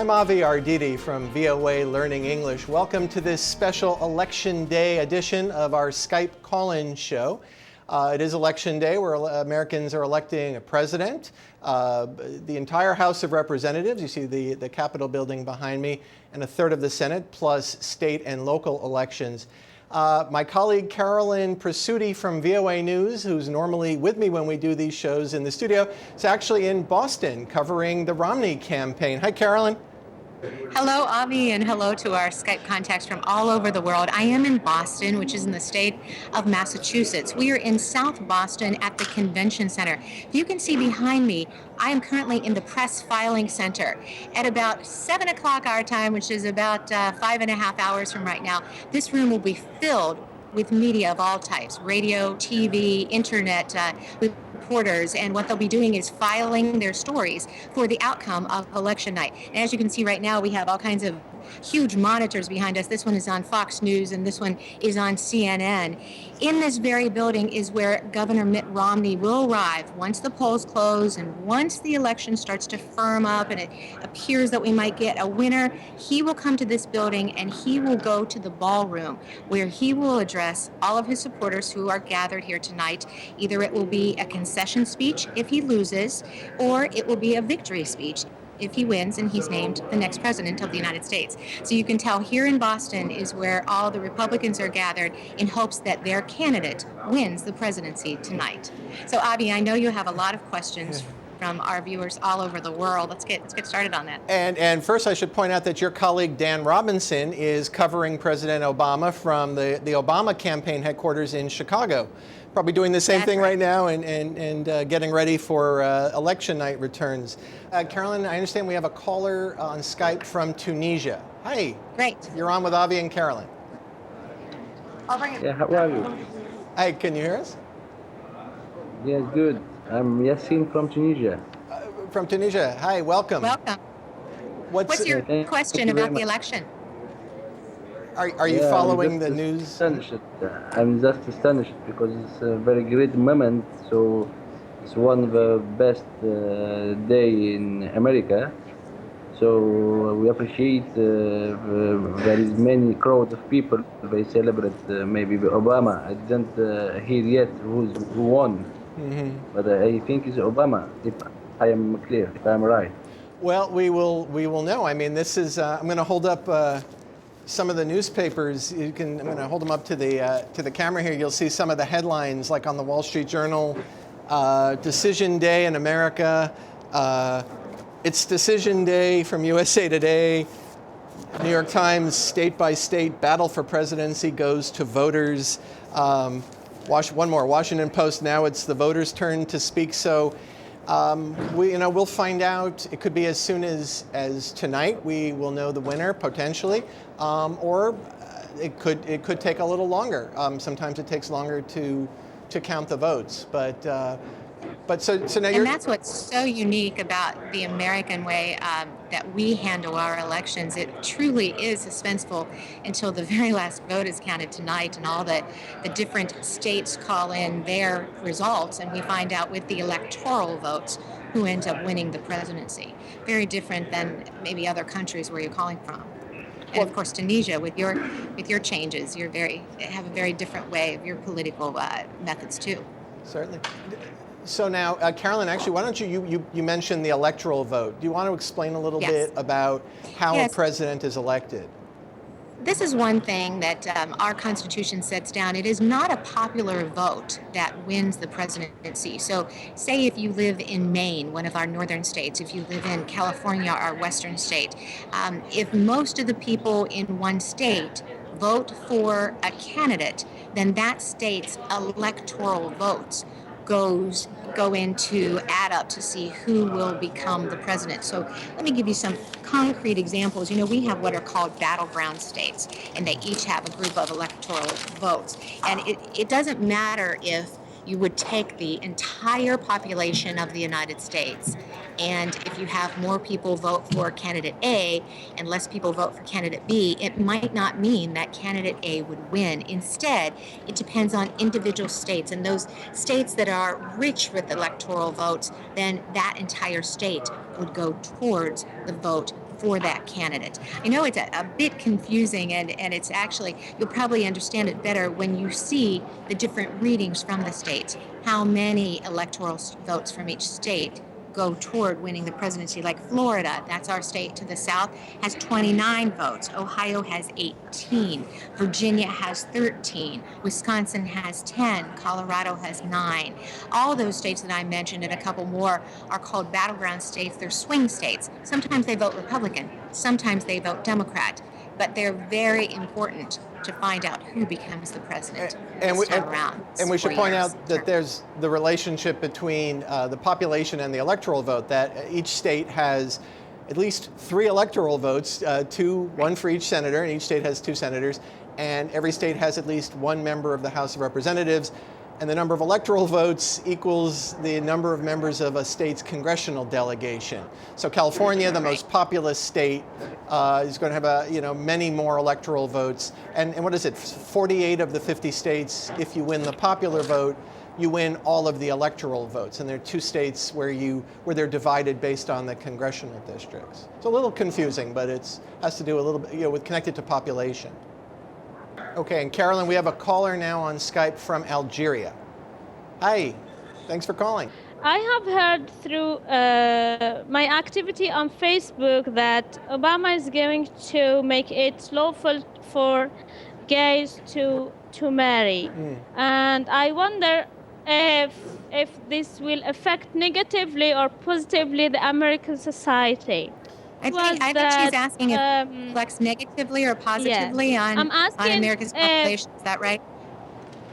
I'm Avi Arditi from VOA Learning English. Welcome to this special Election Day edition of our Skype call-in show. It is Election Day where Americans are electing a president, the entire House of Representatives, you see the Capitol building behind me, and a third of the Senate, plus state and local elections. My colleague Carolyn Presutti from VOA News, who's normally with me when we do these shows in the studio, is actually in Boston covering the Romney campaign. Hi, Carolyn. Hello, Avi, and hello to our Skype contacts from all over the world. I am in Boston, which is in the state of Massachusetts. We are in South Boston at the Convention Center. You can see behind me, I am currently in the Press Filing Center. At about 7 o'clock our time, which is about 5.5 hours from right now, this room will be filled with media of all types, radio, TV, internet, with reporters, and what they'll be doing is filing their stories for the outcome of election night. And as you can see right now, we have all kinds of huge monitors behind us. This one is on Fox News and this one is on CNN. In this very building is where Governor Mitt Romney will arrive once the polls close and once the election starts to firm up and it appears that we might get a winner. He will come to this building and he will go to the ballroom where he will address all of his supporters who are gathered here tonight. Either it will be a concession speech if he loses, or it will be a victory speech if he wins and he's named the next president of the United States. So you can tell here in Boston is where all the Republicans are gathered in hopes that their candidate wins the presidency tonight. So Avi, I know you have a lot of questions from our viewers all over the world. Let's get started on that. And first I should point out that your colleague Dan Robinson is covering President Obama from the Obama campaign headquarters in Chicago. Probably doing the same thing right now and getting ready for election night returns. Carolyn, I understand we have a caller on Skype from Tunisia. Hi. Great. You're on with Avi and Carolyn. I'll bring it. Yeah, how are you? Hi, can you hear us? Yes, good. I'm Yassin from Tunisia. From Tunisia. Hi, welcome. Welcome. What's your Thank question you very about the much. election? Are you following the news? Astonished. I'm just astonished because it's a very great moment. So it's one of the best day in America. So we appreciate there is many crowd of people. They celebrate maybe Obama. I didn't hear yet who won, but I think it's Obama. If I am clear, if I'm right. Well, we will know. I mean, this is. I'm going to hold up some of the newspapers. I'm going to hold them up to the camera here. You'll see some of the headlines, like on the Wall Street Journal, Decision Day in America. It's Decision Day from USA Today. New York Times, state by state, battle for presidency goes to voters. One more, Washington Post, now it's the voters' turn to speak. So we'll find out. It could be as soon as tonight. We will know the winner potentially, or it could take a little longer. Sometimes it takes longer to count the votes, but so now And that's what's so unique about the American way that we handle our elections. It truly is suspenseful until the very last vote is counted tonight, and all the different states call in their results, and we find out with the electoral votes who ends up winning the presidency. Very different than maybe other countries where you're calling from. And of course, Tunisia, with your changes, you have a very different way of your political methods too. Certainly. So now, Carolyn, actually, why don't you mentioned the electoral vote. Do you want to explain a little bit about how a president is elected? This is one thing that our Constitution sets down. It is not a popular vote that wins the presidency. So say if you live in Maine, one of our northern states, if you live in California, our western state, if most of the people in one state vote for a candidate, then that state's electoral votes go in to add up to see who will become the president. So let me give you some concrete examples. You know, we have what are called battleground states, and they each have a group of electoral votes. And it doesn't matter if you would take the entire population of the United States, and if you have more people vote for candidate A and less people vote for candidate B, it might not mean that candidate A would win. Instead, it depends on individual states, and those states that are rich with electoral votes, then that entire state would go towards the vote for that candidate. I know it's a bit confusing, and it's actually, you'll probably understand it better when you see the different readings from the states, how many electoral votes from each state go toward winning the presidency. Like Florida, that's our state to the south, has 29 votes. Ohio has 18. Virginia has 13. Wisconsin has 10. Colorado has 9. All those states that I mentioned and a couple more are called battleground states. They're swing states. Sometimes they vote Republican. Sometimes they vote Democrat. But they're very important to find out who becomes the president this time around. And we should 4 point years. out that there's the relationship between the population and the electoral vote, that each state has at least 3 electoral votes, one for each senator, and each state has 2 senators, and every state has at least 1 member of the House of Representatives, and the number of electoral votes equals the number of members of a state's congressional delegation. So California, the most populous state, is going to have many more electoral votes. And what is it? 48 of the 50 states, if you win the popular vote, you win all of the electoral votes. And there are 2 states where they're divided based on the congressional districts. It's a little confusing, but it has to do a little bit, with connected to population. Okay, and Carolyn, we have a caller now on Skype from Algeria. Hi, thanks for calling. I have heard through my activity on Facebook that Obama is going to make it lawful for gays to marry. And I wonder if this will affect negatively or positively the American society. I think she's asking if it reflects negatively or positively on America's population. Is that right?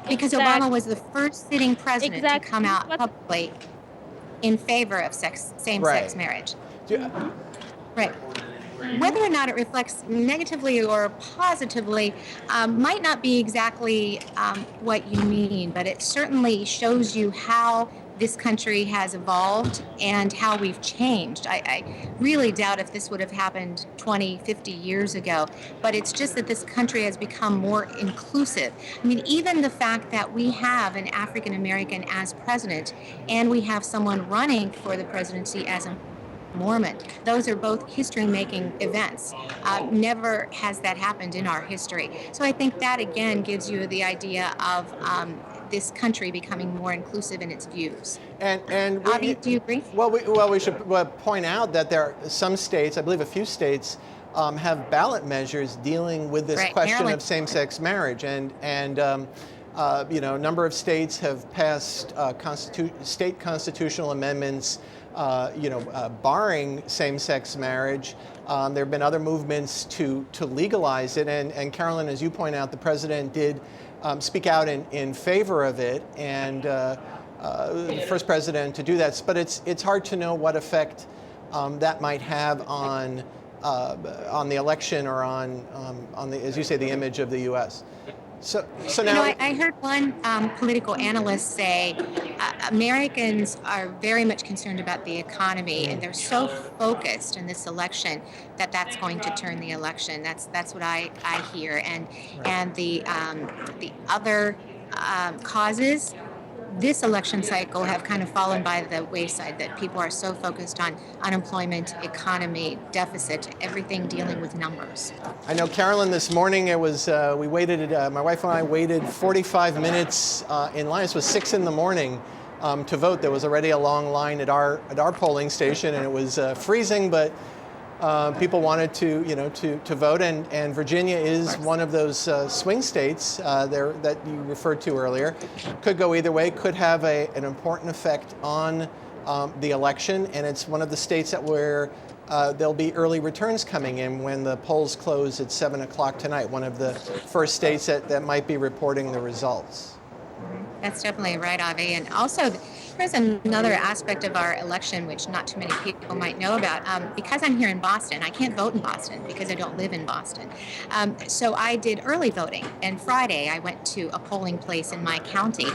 Because Obama was the first sitting president to come out publicly in favor of same-sex marriage. Right. Whether or not it reflects negatively or positively might not be exactly what you mean, but it certainly shows you how this country has evolved and how we've changed. I really doubt if this would have happened 20, 50 years ago, but it's just that this country has become more inclusive. I mean, even the fact that we have an African American as president and we have someone running for the presidency as a Mormon. Those are both history-making events. Never has that happened in our history. So I think that, again, gives you the idea of this country becoming more inclusive in its views. And Avi, do you agree? Well, we should point out that there are some states, I believe a few states, have ballot measures dealing with this question Maryland. of same-sex marriage, and a number of states have passed state constitutional amendments, barring same-sex marriage. There have been other movements to legalize it, and Carolyn, as you point out, the president did speak out in favor of it, and the first president to do that. But it's hard to know what effect that might have on the election or on the, as you say, the image of the U.S. So now I heard one political analyst say Americans are very much concerned about the economy, and they're so focused in this election that that's going to turn the election. That's what I hear, and the other causes this election cycle have kind of fallen by the wayside, that people are so focused on unemployment, economy, deficit, everything dealing with numbers. I know, Carolyn, this morning it was, we waited, my wife and I waited 45 minutes in line. This was 6 in the morning to vote. There was already a long line at our polling station, and it was freezing, but people wanted to vote, and Virginia is one of those swing states there that you referred to earlier. Could go either way, could have an important effect on the election, and it's one of the states where there'll be early returns coming in when the polls close at 7 o'clock tonight, one of the first states that might be reporting the results. That's definitely right, Avi. And also, there's another aspect of our election which not too many people might know about. Because I'm here in Boston, I can't vote in Boston because I don't live in Boston. So I did early voting. And Friday, I went to a polling place in my county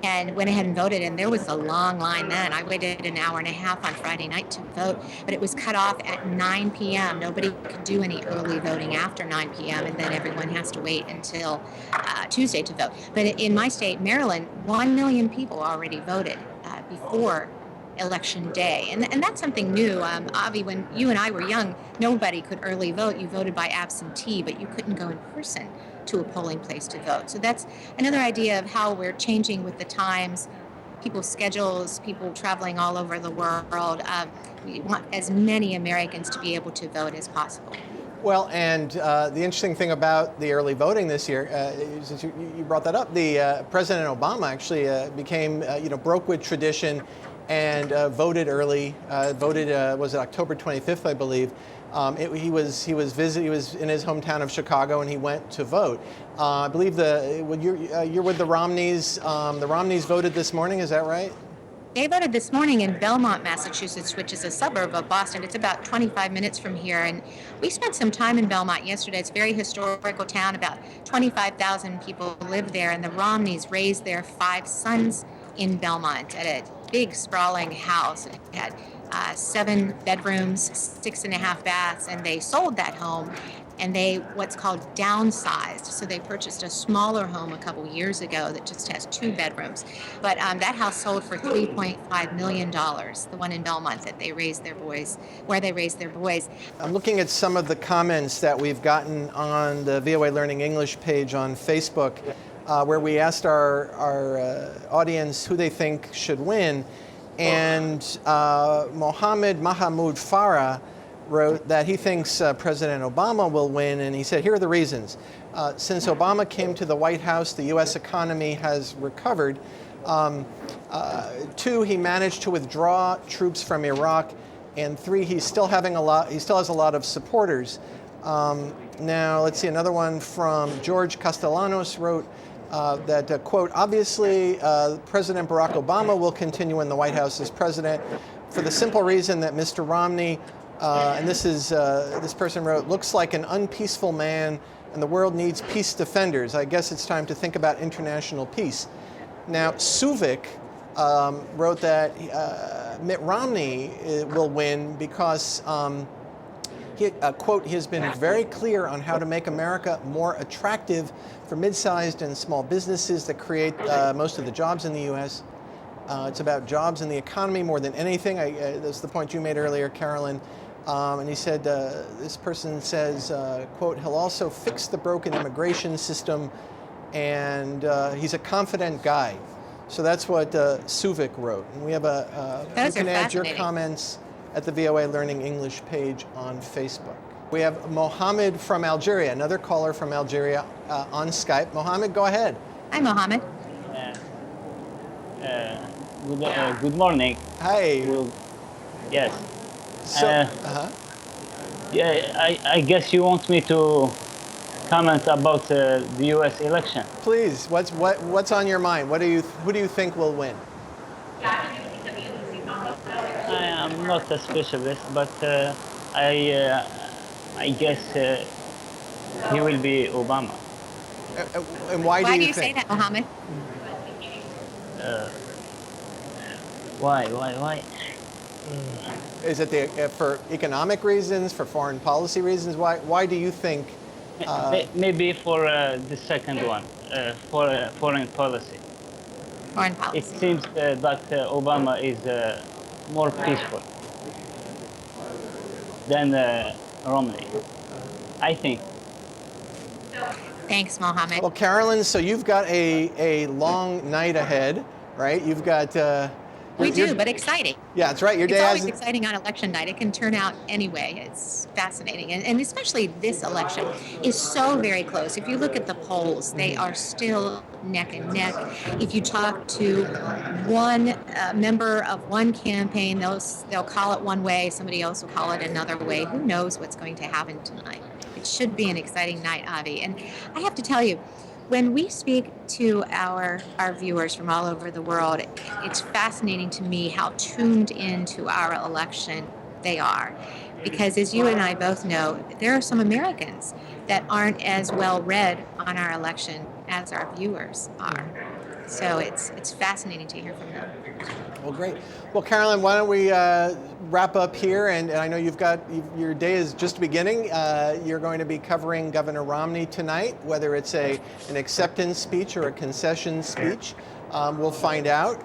and went ahead and voted. And there was a long line then. I waited an hour and a half on Friday night to vote, but it was cut off at 9 p.m. Nobody could do any early voting after 9 p.m. And then everyone has to wait until Tuesday to vote. But in my state, Maryland, 1 million people already voted before election day. And that's something new. Avi, when you and I were young, nobody could early vote. You voted by absentee, but you couldn't go in person to a polling place to vote. So that's another idea of how we're changing with the times, people's schedules, people traveling all over the world. We want as many Americans to be able to vote as possible. Well, and the interesting thing about the early voting this year, since you brought that up, the President Obama actually became, broke with tradition and voted early. Was it October 25th, I believe? He was in his hometown of Chicago, and he went to vote. I believe you're with the Romneys. The Romneys voted this morning. Is that right? They voted this morning in Belmont, Massachusetts, which is a suburb of Boston. It's about 25 minutes from here. And we spent some time in Belmont yesterday. It's a very historical town. About 25,000 people live there. And the Romneys raised their 5 sons in Belmont at a big, sprawling house. It had 7 bedrooms, 6.5 baths. And they sold that home. And they what's called downsized. So they purchased a smaller home a couple years ago that just has 2 bedrooms. But that house sold for $3.5 million, the one in Belmont that they raised their boys, where they raised their boys. I'm looking at some of the comments that we've gotten on the VOA Learning English page on Facebook, where we asked our audience who they think should win. And Mohammed Mahamoud Farah wrote that he thinks President Obama will win, and he said, here are the reasons. Since Obama came to the White House, the U.S. economy has recovered. 2, he managed to withdraw troops from Iraq, and 3, he still has a lot of supporters. Now, let's see, another one from George Castellanos wrote that, quote, obviously, President Barack Obama will continue in the White House as president for the simple reason that Mr. Romney, and this person wrote, looks like an unpeaceful man, and the world needs peace defenders. I guess it's time to think about international peace. Now, Suvik wrote that Mitt Romney will win because, quote, he has been very clear on how to make America more attractive for mid-sized and small businesses that create most of the jobs in the U.S. It's about jobs and the economy more than anything. That's the point you made earlier, Carolyn. And he said, this person says, quote, he'll also fix the broken immigration system, and he's a confident guy. So that's what Suvik wrote. And we have you can add your comments at the VOA Learning English page on Facebook. We have Mohammed from Algeria, another caller from Algeria on Skype. Mohammed, go ahead. Hi, Mohammed. Good morning. Hi. Yes. So, Yeah, I guess you want me to comment about the U.S. election. Please, what's on your mind? Who do you think will win? I am not a specialist, but I guess he will be Obama. And why do you say that, Mohammed? Why? Is it for economic reasons, for foreign policy reasons? Why do you think? Maybe for the second one, for foreign policy. Foreign policy. It seems that Obama is more peaceful than Romney, I think. Thanks, Mohammed. Well, Carolyn, so you've got a long night ahead, right? You've got. We do, but exciting. Yeah, that's right. Your day It's always has. exciting on election night. It can turn out anyway. It's fascinating. And especially this election is so very close. If you look at the polls, they are still neck and neck. If you talk to one member of one campaign, they'll call it one way, somebody else will call it another way. Who knows what's going to happen tonight? It should be an exciting night, Avi. And I have to tell you, when we speak to our viewers from all over the world, it's fascinating to me how tuned into our election they are. Because as you and I both know, there are some Americans that aren't as well read on our election as our viewers are. So it's fascinating to hear from them. Well, great. Well, Carolyn, why don't we wrap up here? And I know your day is just beginning. You're going to be covering Governor Romney tonight, whether it's an acceptance speech or a concession speech. We'll find out.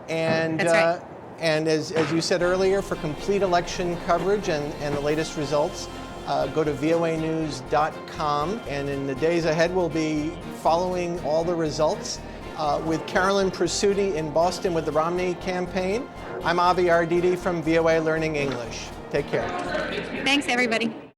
That's right. And as you said earlier, for complete election coverage and the latest results, go to voanews.com. And in the days ahead, we'll be following all the results with Carolyn Presutti in Boston with the Romney campaign. I'm Avi Arditi from VOA Learning English. Take care. Thanks, everybody.